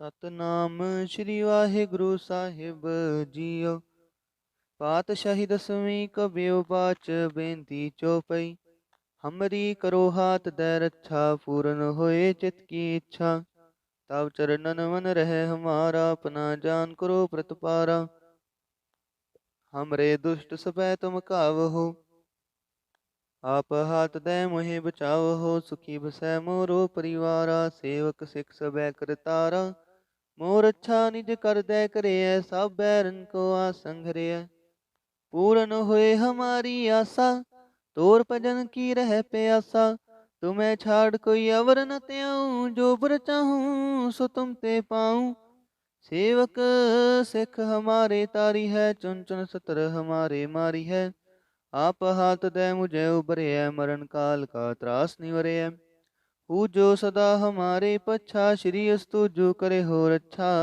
ਸਤਨਾਮ ਸ੍ਰੀ ਵਾਹਿਗੁਰੂ ਸਾਹਿਬ JIO. ਪਾਤਸ਼ਾਹੀ ਦਸਵੀਂ ਕਬਿਓ ਬਾਚ ਬੇਨਤੀ ਚੌਪਈ। ਹਮਰੀ ਕਰੋ ਹਾਥ ਦੈ ਰੱਛਾ, ਪੂਰਨ ਹੋਏ ਚਿਤ ਕੀ ਇੱਛਾ। ਤਬ ਚਰਨਨ ਮਨ ਰਹਿ ਹਮਾਰਾ, ਆਪਣਾ ਜਾਨ ਕਰੋ ਪ੍ਰਤਪਾਰਾ। हमरे दुष्ट सपै तुम कावहो, आप हाथ दे मोहि बचावहो। सुखी बसै मोरो परिवारा, सेवक सिख सबै करतारा। मोर अच्छा निज कर दे करिय, सब बैरन को आसन घरिय। पूरन होए हमारी आशा, तोर भजन की रह प्यासा। तुम्हें छाड़ कोई अवर न त्याऊं, जो बर चाहूं सो तुम ते पाऊं। सेवक सिख हमारे तारी है, चुन चुन सतर हमारे मारी है। आप हाथ दे मुझे उबरे है, मरण काल का त्रास निवरे है। पूजो सदा हमारे पच्छा, श्री अस्तु जो करे हो रच्छा।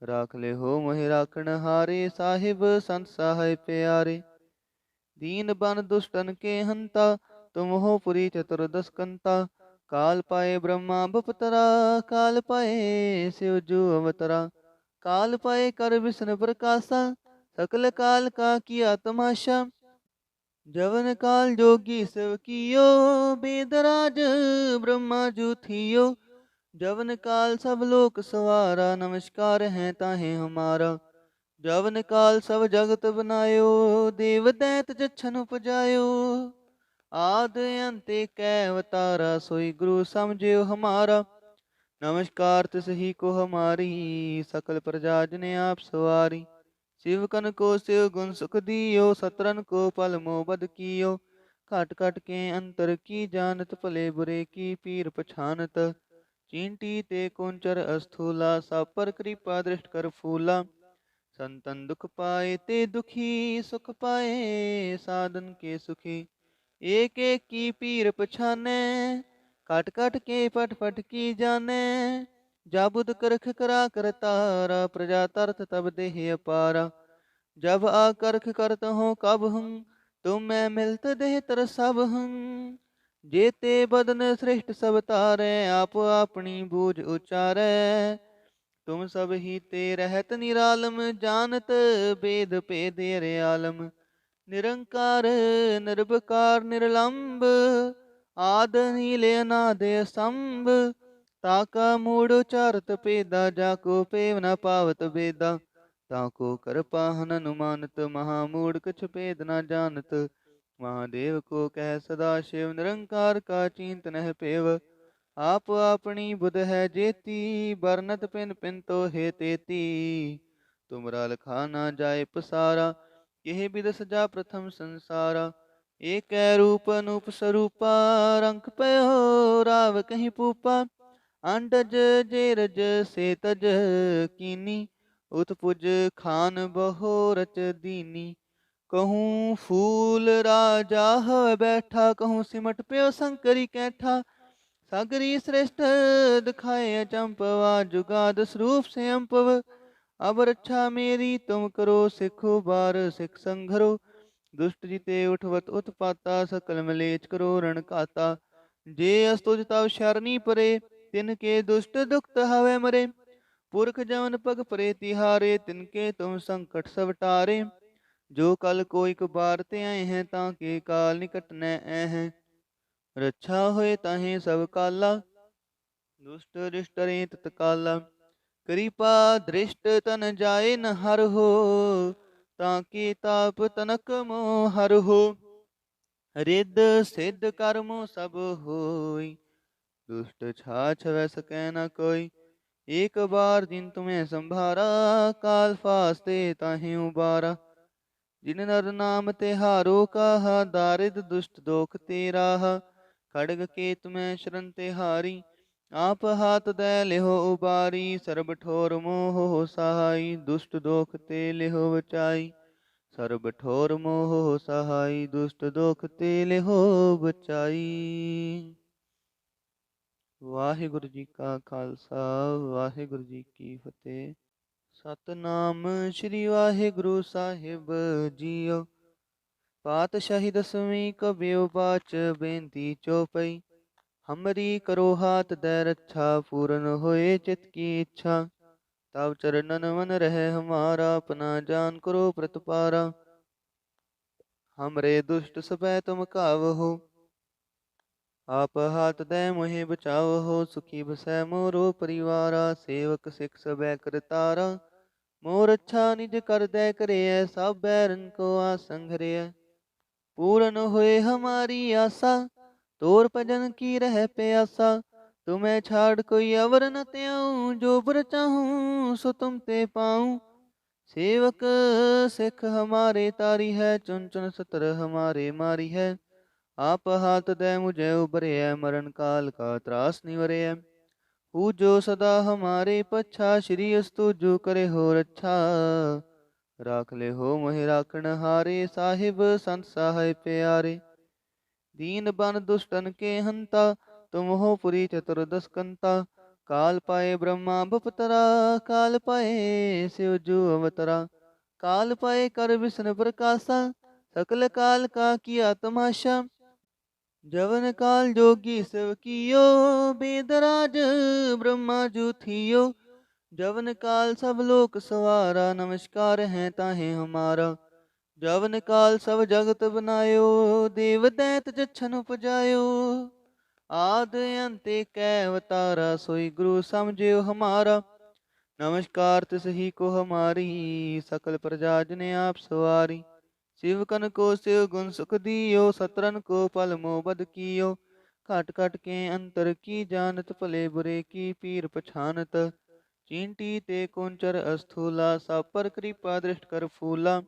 राख ले हो मोहि राखण हारे, साहिब संत सहाय प्यारे। दीन बन दुष्टन के हंता, तुम हो पुरी चतुर्दश कंता। काल पाए ब्रह्मा बपतरा, काल पाए शिव जू अवतरा। काल पाए कर विष्णु प्रकाशा, सकल काल का किया तमाशा। जवन काल जोगी शिव कियो, बेदराज ब्रह्मा जू थियो। जवन काल सब लोक सवारा, नमस्कार है ताहे हमारा। जवन काल सब जगत बनायो, देव दैत जछन उपजायो। आद अंत कै अवतारा, सोई गुरु समझियो हमारा। नमस्कार तिसही को हमारी, सकल प्रजा जने आप सवारी। शिवकन को शिव गुण सुख दियो, सतरन को पल मोबद कियो। घट घट के अंतर की जानत, भले बुरे की पीर पछानत। चींटी ते कुंचर अस्थूला, सब पर कृपा दृष्ट कर फूला। संतन दुख पाए ते दुखी, सुख पाए साधन के सुखी। एक एक की पीर पछाने, कट कट के पट पट की जाने। जाबुद करख करा करतारा, प्रजा तरत तब देह अपारा। जब आकर्ख करत हो कब हूँ, तुम मैं मिलत देह तर सब हूँ। जेते बदन श्रेष्ठ सब तारे, आप अपनी बूझ उचारे। तुम सब ही ते रहत निरालम, जानत भेद भेद अरे आलम। निरंकार निर्विकार निर्लंब, आद नीले अनाद असंभ। ताका मूढ़ उचारत पेदा, जाको पेव न पावत बेदा। ताको कर पाहन अनुमानत, महामूढ़ कछ भेद न जानत। महादेव को कह सदा शिव, निरंकार का चिंत नह पेव। आप अपनी बुध है जेती, बरनत पिन पिन तो हे तेती। तुमरा लखा ना जाए पसारा, यह बिद सजा प्रथम संसारा। एक रूप अनूप स्वरूपा, रंग पयो राव कहीं पूपा। अंडज जेरज से तज कीनी, उत्पुज खान बहो रच दीनी। कहूँ फूल राजा हव बैठा, कहूँ सिमट प्यो शंकरी कैठा। सागरी श्रेष्ठ दिखाए चंपवा, जुगाद स्वरूप से अम्पव। अब रक्षा मेरी तुम करो, सिखो बार सिख संघरो। दुष्ट जिते उठवत उत्पाता, सकल मलेच करो रण काता। जे अस्तुज तव शरणी परे, तिनके दुष्ट दुखत हवे मरे। पुरख जवन पग परे तिहारे, तिनके तुम संकट सब टारे। जो कल को एक बार ते आए हैं, ताके काल निकट न आए हैं। रक्षा होए ताहे सब काला, दुष्ट रिष्ट रे तत्काला। कृपा दृष्ट तन जाए न हर हो, ताकि ताप तनक मोह हर हो। रिद सिद्ध कर्मो सब होई, दुष्ट छाछ वै सकै न कोई। एक बार दिन तुम्हें संभारा, काल फास्ते ताहि उबारा। जिन नर नाम तिहारो कहा, दारिद दुष्ट दोख तेरा। खड़ग के तुम्हें शरण तिहारी, आप हाथ दे लिहो उबारी। सर्ब ठोर मोह सहाई, दुष्ट दोख ते लिहो बचाई। सर्ब ठोर मोह सहाई, दुष्ट दोख ते लिहो बचाई। वाहिगुरु जी का खालसा, वाहिगुरु जी की फतेह। सतनाम श्री वाहिगुरु साहिब जीओ। पातशाही दसवीं कबियो बाच बेनती चौपई। हमरी करो हाथ दे रक्षा, पूर्ण होए चित की इच्छा। तब चरणन मन रहे हमारा, अपना जान करो प्रतपारा। हमरे दुष्ट सपै तुम कावहो, आप हाथ दे मोहि बचावहो। सुखी बसै मोरो परिवारा, सेवक सिख सबै करतारा। मोर अच्छा निज कर दे करिय, सब बैरन को आसन घरिय। पूर्ण होए हमारी आशा, तोर भजन की रह प्यासा। तुम्हें छाड़ कोई अवर न त्याऊं, जो बर चाहूं सो तुम ते पाऊं। सेवक सिख हमारे तारी है, चुन चुन सतर हमारे मारी है। आप हाथ दे मुझे उबरे है, मरण काल का त्रास निवरे है। पूजो सदा हमारे पच्छा, श्री अस्तु जो करे हो रक्षा। राख ले हो मोहि राखण हारे, साहिब संत सहाय प्यारे। दीन बन दुष्टन के हंता, तुम हो पुरी चतुर्दश कंता। काल पाए ब्रह्मा बपतरा, काल पाए शिव जू अवतरा। काल पाए कर विष्णु प्रकाशा, सकल काल का किया तमाशा। जवन काल जोगी शिव कियो, बेदराज ब्रह्मा जू थियो। जवन काल सब लोक सवारा, नमस्कार है ताहे हमारा। जवन काल सब जगत बनायो, देव दैत जछन उपजायो। आद अंत कै अवतारा, सोई गुरु समझियो हमारा। नमस्कार तिस ही को हमारी, सकल प्रजा जने आप सवारी। शिवकन को शिव गुण सुख दियो, सतरन को पल मोबद कियो। खट खट के अंतर की जानत, भले बुरे की पीर पछानत। चींटी ते कुंचर अस्थूला, सब पर कृपा दृष्ट कर फूला।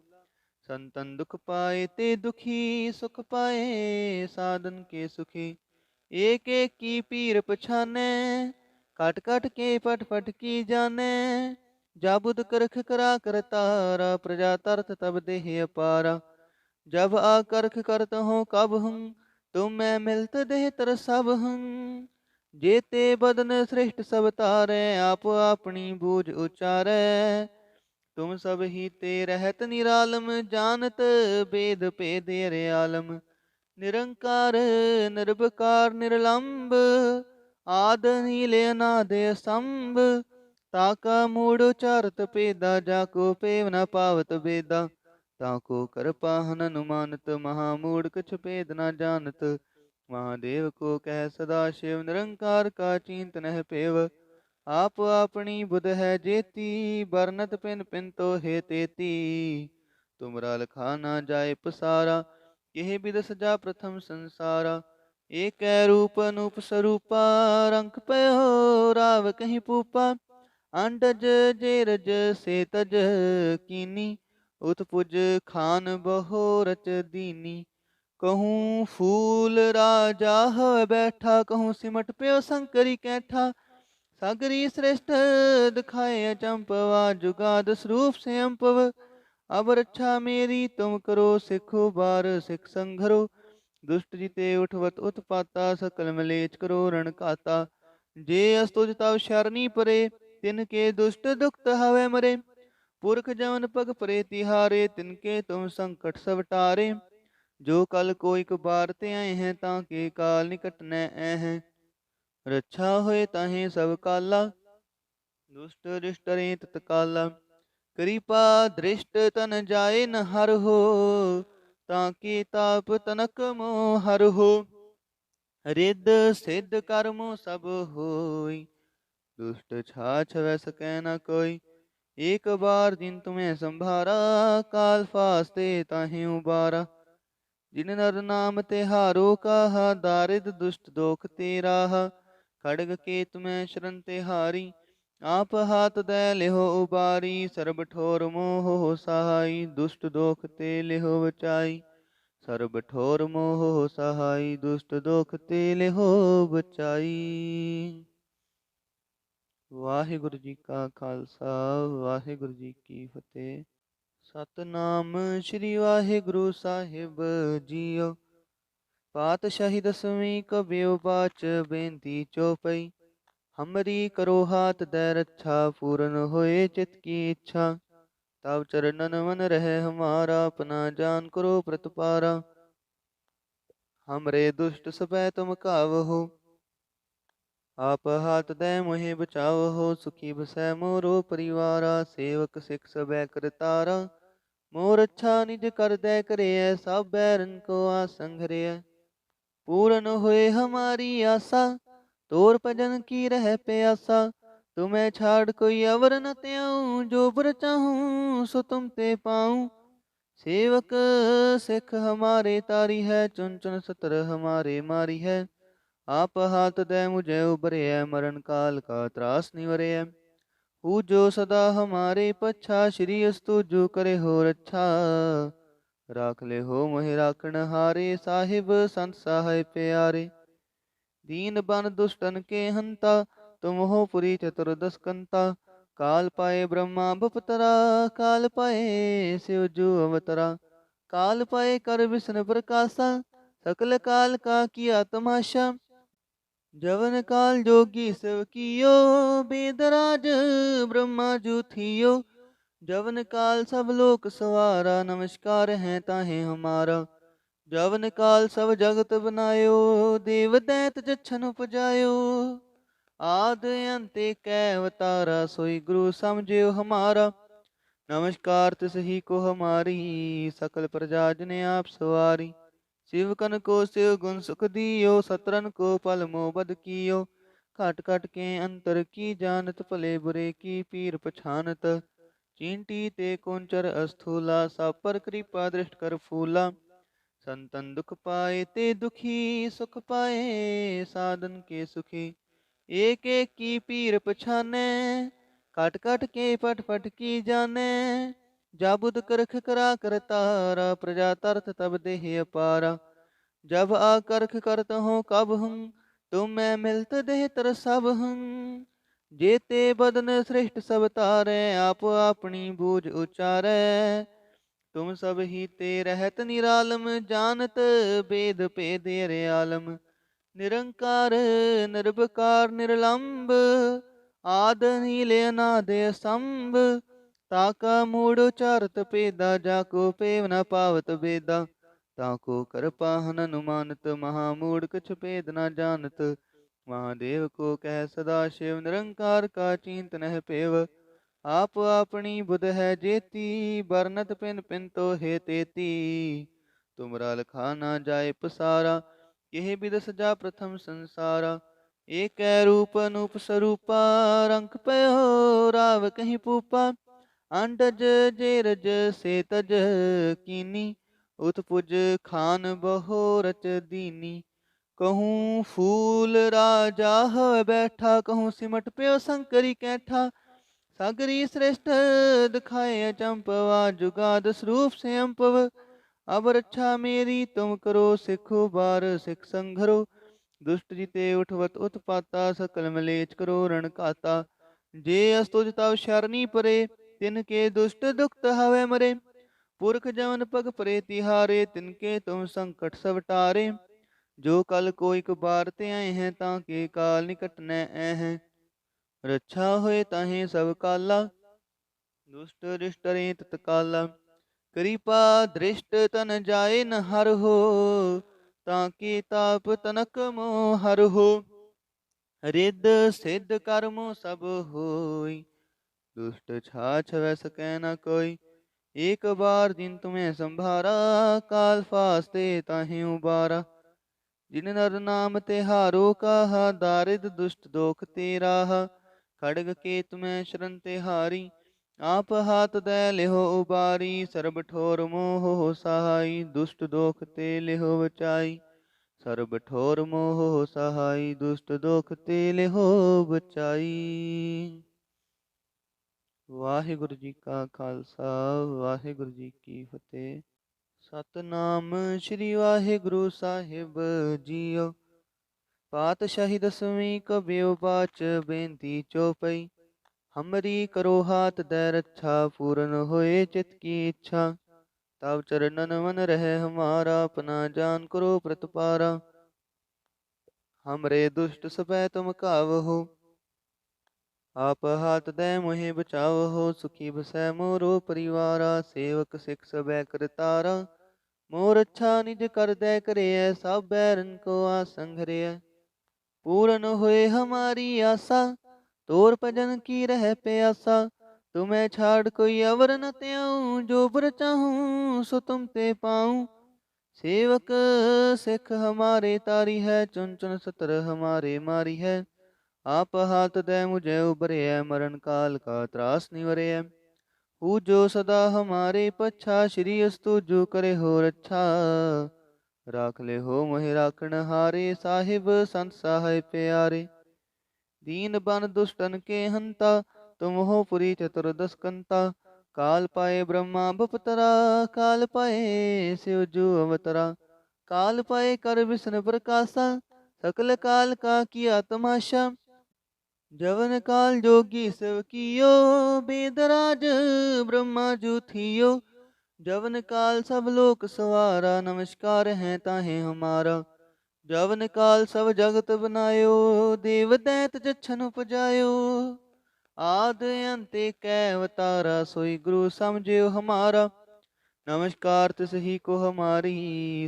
संतन दुख पाए ते दुखी, सुख पाए साधन के सुखी। एक एक की पीर पछाने, काट काट के पट पट की जाने। जाबुद करख करा कर तारा, प्रजा तरत तब देह अपारा। जब आकर्ख करत हो कब हूँ, तुम मैं मिलत देह तर सब हूँ। जेते बदन श्रेष्ठ सब तारे, आप अपनी बूझ उचारे। तुम सब ही ते रहत निरालम, जानत वेद भेद अरे आलम। निरंकार निर्विकार निरलंब, आद नीले अनाद असंभ। ताका मूढ़ उचारत पेदा, जाको पेव न पावत बेदा। ताको कर पाहन अनुमानत, महामूढ़ कछ भेद न जानत। महादेव को कह सदा शिव, निरंकार का चिंत नह पेव। आप अपनी बुध है जेती, बरनत पिन पिन तो हे तेती। तुमरा लखा ना जाए पसारा, यह बिद सजा प्रथम संसारा। एक रूप अनूप स्वरूपा, रंग पयो राव कहीं पूपा। अंडज जेरज से तज कीनी, उत्पुज खान बहो रच दीनी। कहूँ फूल राजा हो बैठा, कहूँ सिमट प्यो शंकरी कैठा। सागरी श्रेष्ठ दिखाए अचंपवा, जुगाद स्वरूप से अम्पव। अब रक्षा मेरी तुम करो, सिखो बार सिख संघरो। दुष्ट जिते उठवत उत्पाता, सकल मलेच करो रण काता। जे अस्तुज तव शरणी परे, तिनके दुष्ट दुखत हवे मरे। पुरख जवन पग परे तिहारे, तिनके तुम संकट सब टारे। जो कल को एक बार ते आए हैं, ताके काल निकट न आए हैं। रक्षा होए ताहे सब काला, दुष्ट रिष्ट रे तत्काला। कृपा दृष्ट तन जाए न हर हो, ताकि ताप तनक मोह हर हो। रिद्ध सिद्ध कर्मो सब होई, दुष्ट छाछ वै सकै न कोई। एक बार जिन तुम्हें संभारा, काल फास्ते ताहे उबारा। जिन नर नाम तिहारो कहा, दारिद दुष्ट दोख ते राहा। खड़ग के तुम्हें शरण तिहारी, आप हाथ दे लिहो उबारी। सर्ब ठोर मोह सहाई, दुष्ट दोख ते लिहो बचाई। सर्ब ठोर मोह सहाई, दुष्ट दोख ते लिहो बचाई। वाहिगुरु जी का खालसा, वाहिगुरु जी की फतेह। सतनाम श्री वाहिगुरु साहिब जीओ। पातशाही दसवीं कबियो बाच, बेनती चौपई। हमरी करो हाथ दे रक्षा, पूर्ण होए चित की इच्छा। तब चरणन मन रहे हमारा, अपना जान करो प्रतपारा। हमरे दुष्ट सपै तुम कावहो, आप हाथ दे मोहे बचावहो, सुखी बसै मोरो परिवारा। सेवक सिख सबै करतारा, मोर अच्छा निज कर दे करिय। सब बैरन को आसन घरिय। पूरन होए हमारी आशा, तोर भजन की रह प्यासा। तुम्हें छाड़ कोई अवर न त्याऊं, जो बर चाहूं सो तुम ते पाऊं। सेवक सिख हमारे तारी है, चुन चुन सतर हमारे मारी है। आप हाथ दे मुझे उबरे है, मरण काल का त्रास निवरे है। हूँ जो सदा हमारे पच्छा, श्री अस्तु जो करे हो रच्छा। राख ले हो मोहि राखण हारे, साहिब संत सहाय प्यारे। दीन बन दुष्टन के हंता, तुम हो पुरी चतुर्दश कंता। काल पाए ब्रह्मा बपतरा, काल पाए शिव जो अवतरा। काल पाए कर विष्णु प्रकाशा, सकल काल का किया तमाशा। जवन काल जोगी शिव कियो, बेदराज ब्रह्मा जू थियो। जवन काल सब लोक सवारा, नमस्कार है ताहे हमारा। जवन काल सब जगत बनायो, देव दैत जछन उपजायो। आद अंत कै अवतारा, सोई गुरु समझियो हमारा। नमस्कार तिस ही को हमारी, सकल प्रजा जने आप सवारी। शिवकन को शिव गुण सुख दियो, सतरन को पल मोबद कियो। खट खट के अंतर की जानत, भले बुरे की पीर पछानत। चींटी ते कुंचर अस्थूला, सब पर कृपा दृष्ट कर फूला। संतन दुख पाए ते दुखी, सुख पाए साधन के सुखी। एक एक की पीर पछाने, काट काट के पट पट की जाने। जाबुद करख करा करतारा, प्रजा तरत तब देह अपारा। जब आकर्ख करत हो कब हूँ, तुम मैं मिलत देह तर सब हूँ। जेते बदन श्रेष्ठ सब तारे, आप अपनी बूझ उचारे। तुम सब ही ते रहत निरालम, जानत वेद भेद अरे आलम। निरंकार निर्विकार निर्लंब, आद नील अनाद असंभ। ताका मूढ़ उचारत पेदा, जाको पेव न पावत बेदा। ताको कर पाहन अनुमानत, महामूढ़ कछ भेद न जानत। महादेव को कह सदा शिव, निरंकार का चिंत नह पेव। आप अपनी बुध है जेती, बरनत पिन पिन तो हे तेती। तुमरा लखा ना जाए पसारा, यह बिद सजा प्रथम संसारा। एक रूप अनूप स्वरूपा, रंग पयो राव कहीं पूपा। अंडज जेरज से तज कीनी, उत्पुज खान बहो रच दीनी। कहूँ फूल राजा है बैठा, कहूँ सिमट प्यो शंकरी कैठा। सागरी श्रेष्ठ दिखाए अचंपवा, जुगाद स्वरूप से अम्पव। अब रक्षा मेरी तुम करो, सिखो बार सिख संघरो। दुष्ट जिते उठवत उत्पाता, सकल मलेच करो रण काता। जे अस्तुज तव शरणी परे, तिनके दुष्ट दुखत हवे मरे। पुरख जवन पग परे तिहारे, तिनके तुम संकट सब टारे। जो कल को एक बार ते आए हैं, ताके काल निकट न ऐ हैं। रक्षा होए ताहे सब काला, दुष्ट रिष्ट रे तत्काला। कृपा दृष्ट तन जाए न हर हो, ताकि ताप तनक मोह हर हो। रिद सिद्ध कर्मो सब होई, दुष्ट छाछ वै सकै न कोई। एक बार जिन तुम्हें संभारा, काल फास्ते ताहि उबारा। जिन नर नाम तिहारो कहा, दारिद दुष्ट दोख ते राहा। खड़ग केत में शरण तिहारी, आप हाथ दे लिहो उबारी। सर्ब ठोर मोह सहाई, दुष्ट दोख ते लिहो बचाई। सर्ब ठोर मोह सहाई, दुष्ट दोख ते लिहो बचाई। वाहिगुरु जी का खालसा, वाहिगुरु जी की फतेह। सतनाम श्री वाहिगुरु साहिब जीओ। पातशाही दसवीं कबियो बाच, बेनती चौपई। हमरी करो हाथ दे रक्षा, पूरन होए चित की इच्छा। तब चरणन मन रहे हमारा, अपना जान करो प्रतपारा। हमरे दुष्ट सबै तुम कावहो, आप हाथ दे मोहे बचावहो। सुखी बसै मोरो परिवारा, सेवक सिख सबै करतारा। मोर अच्छा निज कर दे करिय, सब बैरन को आसन घरिय। पूरन होए हमारी आशा, तोर भजन की रह प्यासा। तुम्हें छाड़ कोई अवर न त्याऊं, जो बर चाहूं सो तुम ते पाऊं। सेवक सिख हमारे तारी है, चुन चुन सतर हमारे मारी है। आप हाथ दे मुझे उबरे है, मरण काल का त्रास निवरे है। पूजो सदा हमारे पच्छा, श्री अस्तु जो करे हो रच्छा। राख ले हो मोहि राखण हारे, साहिब संत सहाय प्यारे। दीन बन दुष्टन के हंता, तुम हो पुरी चतुर्दश कंता। काल पाए ब्रह्मा बपतरा, काल पाए शिव जो अवतरा। काल पाए कर विष्णु प्रकाशा, सकल काल का किया तमाशा। जवन काल जोगी शिव कियो, बेदराज ब्रह्मा जू थियो। जवन काल सब लोक सवारा, नमस्कार है ताहे हमारा। जवन काल सब जगत बनायो, देव दैत जछन उपजायो। आद अंत कै अवतारा, सोई गुरु समझियो हमारा। नमस्कार तिस ही को हमारी,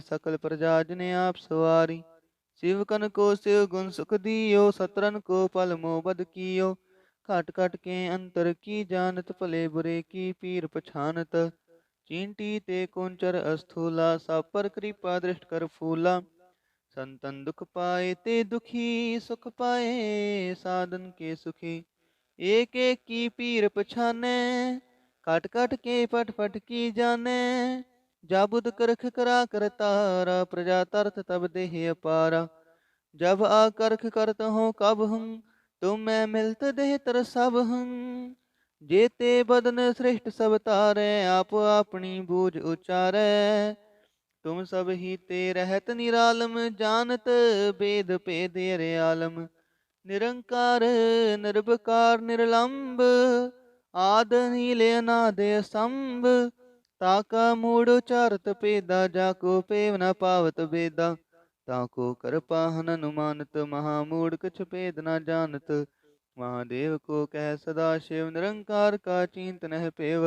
सकल प्रजा जने आप सवारी। शिवकन को शिव गुण सुख दियो, सतरन को पल मोबद कियो। खट खट के अंतर की जानत, भले बुरे की पीर पछानत। चींटी ते कुंचर अस्थूला, सब पर कृपा दृष्ट कर फूला। संतन दुख पाए ते दुखी, सुख पाए साधन के सुखी। एक एक की पीर पछाने, काट काट के पट पट की जाने। जाबुद करख करा करतारा, प्रजा तरत तब देह अपारा। जब आकर्ख करत हो कब हूँ, तुम मैं मिलत देह तर सब हूँ। जेते बदन श्रेष्ठ सब तारे, आप अपनी बूझ उचारे। तुम सब ही ते रहत निरालम, जानत वेद भेद अरे आलम। निरंकार निर्विकार निर्लंब, आद नील अनाद असंभ। ताका मूढ़ उचारत पेदा, जाको पेव न पावत बेदा। ताको कृपा हनुमानत, महामूढ़ कछ भेद न जानत। महादेव को कह सदा शिव, निरंकार का चिंत नह पेव।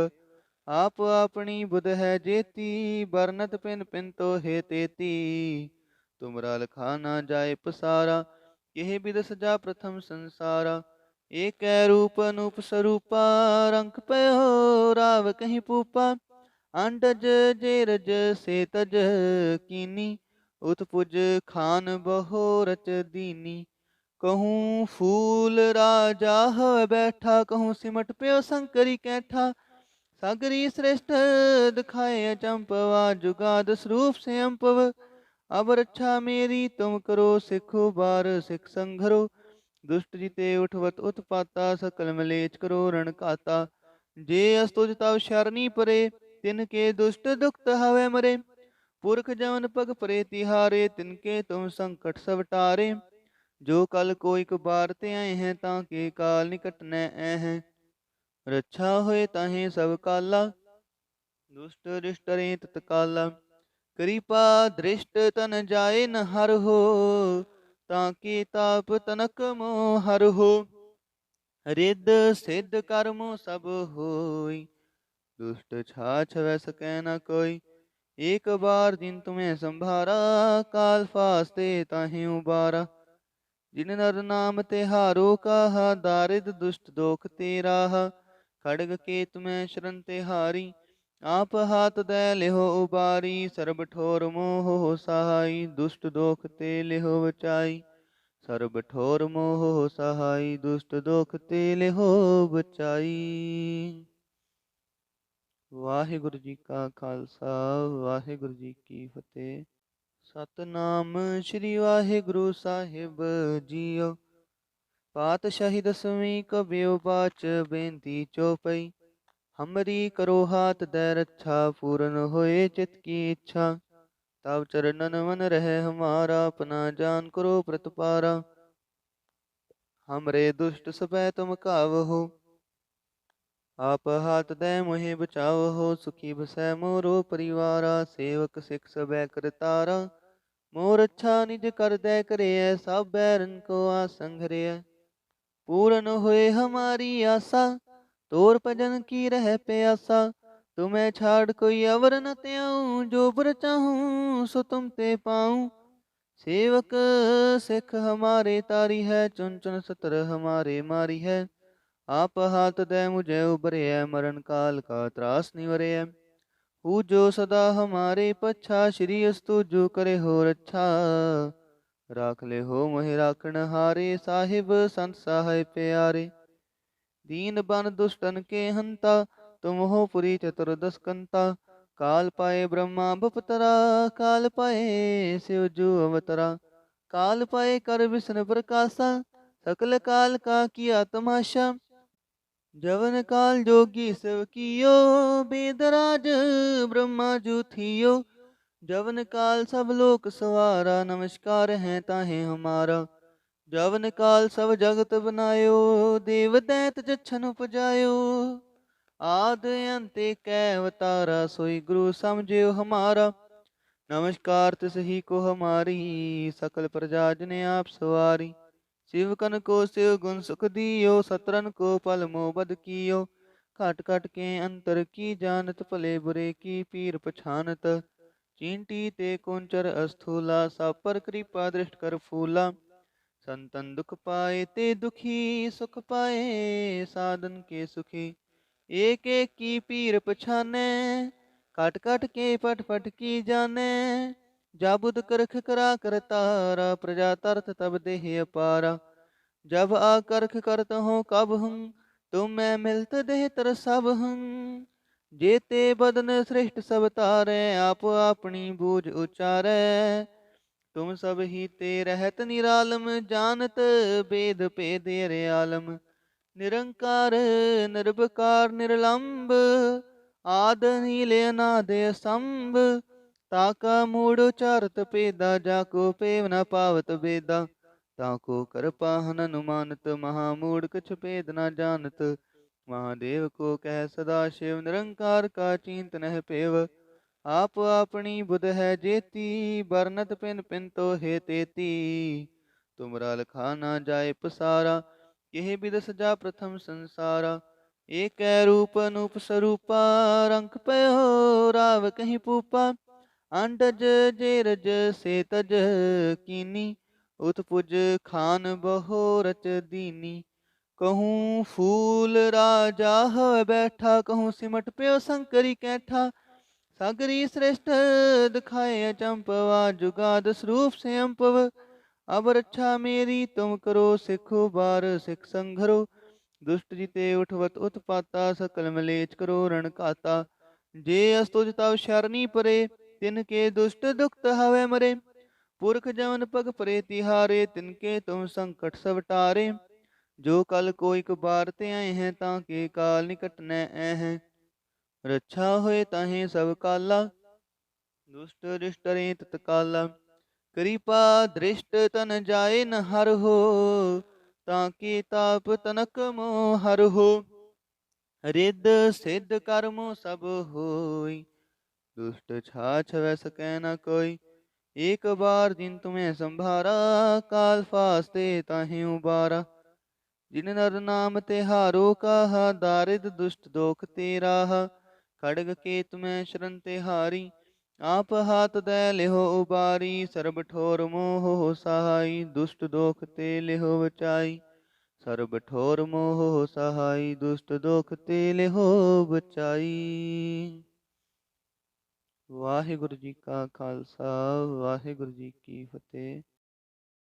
आप अपनी बुध है जेती, बरनत पिन पिन तो हे तेती। तुमरा लखा ना जाए पसारा, यह बिद सजा प्रथम संसारा। एक रूप अनूप स्वरूपा, रंक पयो राव कहीं पूपा। अंडज जेरज से तज कीनी, उत्पुज खान बहो रच दीनी। कहूँ फूल राजा हव बैठा, कहूँ सिमट प्यो शंकरी कैठा। सागरी श्रेष्ठ दिखाए अचंपवा, जुगाद स्वरूप से अम्पव। अब रक्षा मेरी तुम करो, सिखो बार सिख संघरो। दुष्ट जिते उठवत उत्पाता, सकल मलेच करो रण काता। जे अस्तुज तव शरणी परे, तिनके दुष्ट दुखत हवे मरे। पुरख जवन पग परे तिहारे, तिनके तुम संकट सब टारे। जो कल को एक बार ते आए हैं, ताके काल निकट न आए हैं। रक्षा होए ताहे सब काला, दुष्ट रिष्ट रे तत्काला। कृपा दृष्ट तन जाए न हर हो, ताकि ताप तनक मोह हर हो। रिद सिद्ध कर्मो सब होई, दुष्ट छाछ वै सकै न कोई। एक बार जिन तुम्हें संभारा, काल फास्ते ताहे उबारा। जिन नर नाम तिहारो कहा, दारिद दुष्ट दोख ते राहा। खड़ग केत में शरण तिहारी, आप हाथ दे लिहो उबारी। सर्ब ठोर मोह सहाई, दुष्ट दोख ते लिहो बचाई। सर्ब ठोर मोह सहाई, दुष्ट दोख ते लिहो बचाई। वाहिगुरु जी का खालसा, वाहिगुरु जी की फतेह। सतनाम श्री वाहिगुरु साहिब जीओ। पातशाही दसवीं कबियो बाच, बेनती चौपई। हमरी करो हाथ दे रक्षा, पूर्ण होए चित की इच्छा। तब चरणन मन रहे हमारा, अपना जान करो प्रतपारा। हमरे दुष्ट सबै तुम कावहो, आप हाथ दे मोहि बचावहो। सुखी बसै मोरो परिवारा, सेवक सिख सबै करतारा। मोर अच्छा निज कर दे करे, सब बैरन को आसन घरे। पूर्ण होए हमारी आशा, तोर भजन की रह प्यासा। तुम्हें छाड़ कोई अवर न त्याऊं, जो बर चाहूं सो तुम ते पाऊं। सेवक सिख हमारे तारी है, चुन चुन सतर हमारे मारी है। आप हाथ दे मुझे उबरे है, मरण काल का त्रास निवरे है। हूँ जो सदा हमारे पच्छा, श्री अस्तु जो करे हो रच्छा। राख ले हो मोहि राखण हारे, साहिब संत सहाय प्यारे। दीन बन दुष्टन के हंता, तुम हो पुरी चतुर्दश कंता। काल पाए ब्रह्मा बपतरा, काल पाए शिव जो अवतरा। काल पाए कर विष्णु प्रकाशा, सकल काल का किया तमाशा। जवन काल जोगी शिव कियो, बेदराज ब्रह्मा जू थियो। जवन काल सब लोक सवारा, नमस्कार है ताहे हमारा। जवन काल सब जगत बनायो, देव दैत जछन उपजायो। आद अंत कै अवतारा, सोई गुरु समझियो हमारा। नमस्कार तिस ही को हमारी, सकल प्रजा जने आप सवारी। शिवकन को शिव गुण सुख दियो, सतरन को पल मोबद कियो। खट खट के अंतर की जानत, भले बुरे की पीर पछानत। चींटी ते कुंचर अस्थूला, सब पर कृपा दृष्ट कर फूला। संतन दुख पाए ते दुखी, सुख पाए साधन के सुखी। एक एक की पीर पछाने, काट काट के पट पट की जाने। जाबुद करख करा करतारा, प्रजा तरत तब देह अपारा। जब आकर्ख करत हो कब हूँ, तुम मैं मिलत देह तर सब हूँ। जेते बदन श्रेष्ठ सब तारे, आप अपनी बूझ उचारे। तुम सब ही ते रहत निरालम, जानत वेद भेद अरे आलम। निरंकार निर्विकार निर्लंब, आद नील अनाद असंभ। ताका मूढ़ उचारत पेदा, जाको पेव न पावत बेदा। ताको कृपा हनन मानत, महामूढ़ कछ भेद न जानत। महादेव को कह सदा शिव, निरंकार का चिंत नह पेव। आप अपनी बुध है जेती, बरनत पिन पिन तो हे तेती। तुमरा लखा ना जाए पसारा, यह बिद सजा प्रथम संसारा। एक रूप अनूप स्वरूपा, रंक पयो राव कहीं पूपा। अंडज जेरज से तज कीनी, उत्पुज खान बहो रच दीनी। कहूँ फूल राजा है बैठा, कहूँ सिमट प्यो शंकरी कैठा। सागरी श्रेष्ठ दिखाए चंपवा, जुगाद स्वरूप से अम्पव। अब रक्षा मेरी तुम करो, सिखो बार सिख संघरो। दुष्ट जिते उठवत उत्पाता, सकल मलेच करो रण काता। जे अस्तुज तव शरणी परे, तिनके दुष्ट दुखत हवे मरे। पुरख जमन पग परे तिहारे, तिनके तुम संकट सब टारे। जो कल को एक बार ते आए हैं, ताके काल निकट न आए हैं। रक्षा होए ताहे सब काला, दुष्ट रिष्ट रे तत्काला। कृपा दृष्ट तन जाए न हर हो, ताकि ताप तनक मोह हर हो। रिद्ध सिद्ध कर्मो सब होई, दुष्ट छाछ वै सकै न कोई। एक बार जिन तुम्हें संभारा, काल फास्ते ताहि उबारा। जिन नर नाम तिहारो कहा, दारिद दुष्ट दोख तेराहा। खड़ग केत में शरण तिहारी, आप हाथ दे लिहो उबारी। सर्ब ठोर मोह सहाई, दुष्ट दोख ते लिहो बचाई। सर्ब ठोर मोह सहाई, दुष्ट दोख ते लिहो बचाई। वाहिगुरु जी का खालसा, वाहिगुरु जी की फतेह।